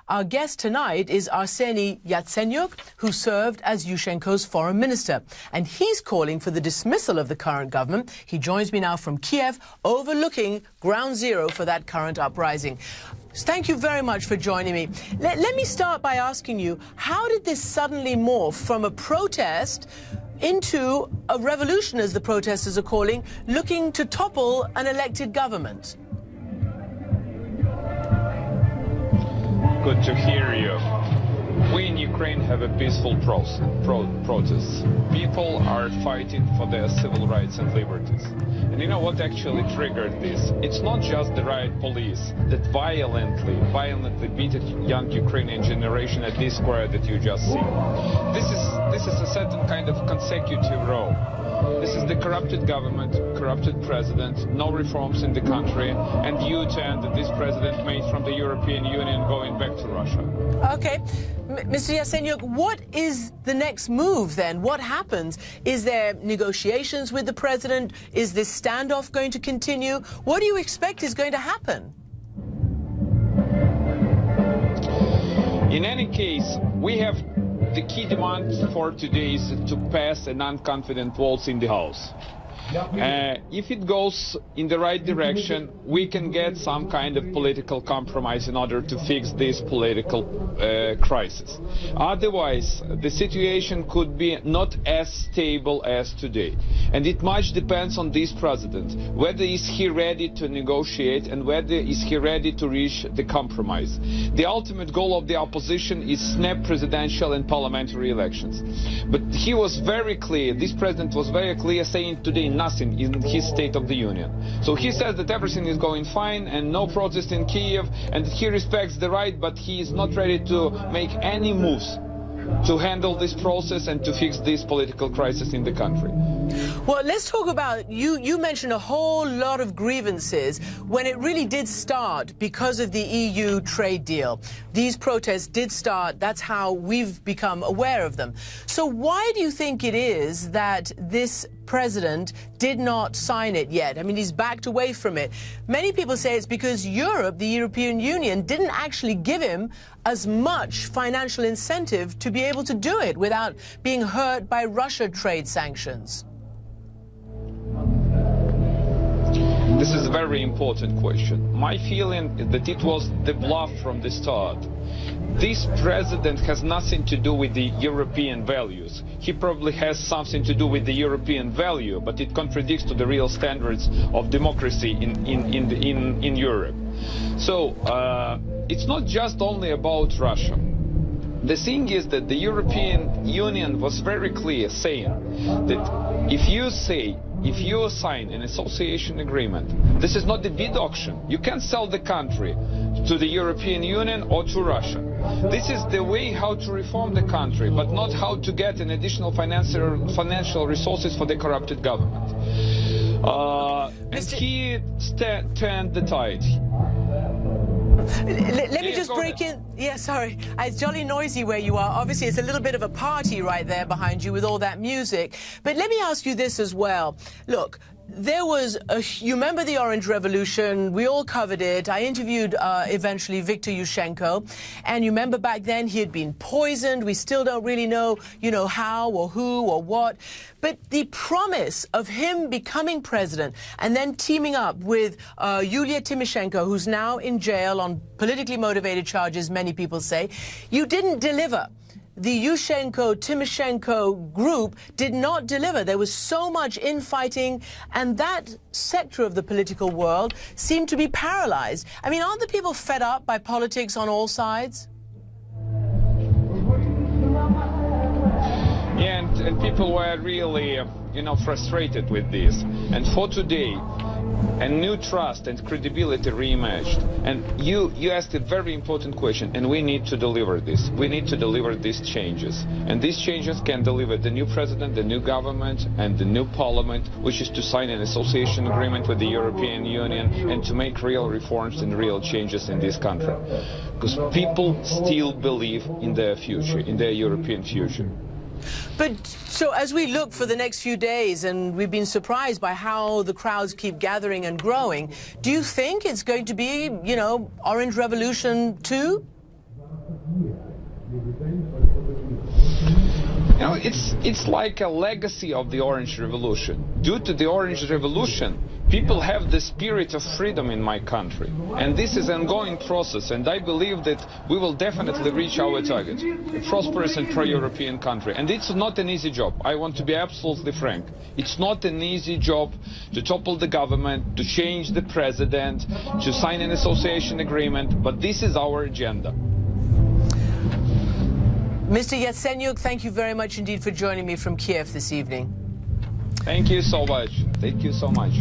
Our guest tonight is Arseniy Yatsenyuk, who served as Yushchenko's foreign minister. And he's calling for the dismissal of the current government. He joins me now from Kiev, overlooking ground zero for that current uprising. Thank you very much for joining me. Let me start by asking you, how did this suddenly morph from a protest into a revolution, as the protesters are calling, looking to topple an elected government? Good to hear you. We in Ukraine have a peaceful protest. People are fighting for their civil rights and liberties. And you know what actually triggered this? It's not just the riot police that violently beat a young Ukrainian generation at this square that you just see. This is a certain kind of consecutive row. This is the corrupted government, corrupted president, no reforms in the country, and U-turn that this president made from the European Union going back to Russia. Okay. Mr. Yatsenyuk, what is the next move then? What happens? Is there negotiations with the president? Is this standoff going to continue? What do you expect is going to happen? In any case, we have the key demand for today is to pass a non-confident vote in the House. If it goes in the right direction, we can get some kind of political compromise in order to fix this political crisis. Otherwise, the situation could be not as stable as today. And it much depends on this president, whether is he ready to negotiate and whether is he ready to reach the compromise. The ultimate goal of the opposition is snap presidential and parliamentary elections. But he was very clear, this president was very clear, saying today nothing in his State of the Union. So he says that everything is going fine and no protest in Kiev, and he respects the right, but he is not ready to make any moves to handle this process and to fix this political crisis in the country. Well, let's talk about, you mentioned a whole lot of grievances when it really did start because of the EU trade deal. These protests did start, that's how we've become aware of them. So why do you think it is that this president did not sign it yet? I mean, he's backed away from it. Many people say it's because Europe, the European Union, didn't actually give him as much financial incentive to be able to do it without being hurt by Russia trade sanctions. This is a very important question. My feeling is that it was the bluff from the start. This president has nothing to do with the European values. He probably has something to do with the European value, but it contradicts to the real standards of democracy in Europe. So it's not just only about Russia. The thing is that the European Union was very clear, saying that if you sign an association agreement, this is not the bid auction. You can't sell the country to the European Union or to Russia. This is the way how to reform the country, but not how to get an additional financial resources for the corrupted government. And he turned the tide. Let me just break in. Yeah, sorry. It's jolly noisy where you are. Obviously, it's a little bit of a party right there behind you with all that music. But let me ask you this as well. Look, there was you remember the Orange Revolution? We all covered it. I interviewed eventually Viktor Yanukovych, and you remember back then he had been poisoned. We still don't really know, how or who or what. But the promise of him becoming president and then teaming up with Yulia Tymoshenko, who's now in jail on politically motivated charges, many people say, you didn't deliver. The Yushchenko-Tymoshenko group did not deliver. There was so much infighting, and that sector of the political world seemed to be paralyzed. I mean, aren't the people fed up by politics on all sides? Yeah, and people were really, frustrated with this. And for today, a new trust and credibility re-emerged. And you asked a very important question, and we need to deliver this. We need to deliver these changes. And these changes can deliver the new president, the new government, and the new parliament, which is to sign an association agreement with the European Union and to make real reforms and real changes in this country. Because people still believe in their future, in their European future. But so as we look for the next few days, and we've been surprised by how the crowds keep gathering and growing, do you think it's going to be, Orange Revolution 2? You know, it's like a legacy of the Orange Revolution. Due to the Orange Revolution, people have the spirit of freedom in my country. And this is an ongoing process, and I believe that we will definitely reach our target, a prosperous and pro-European country. And it's not an easy job. I want to be absolutely frank. It's not an easy job to topple the government, to change the president, to sign an association agreement, but this is our agenda. Mr. Yatsenyuk, thank you very much indeed for joining me from Kiev this evening. Thank you so much. Thank you so much.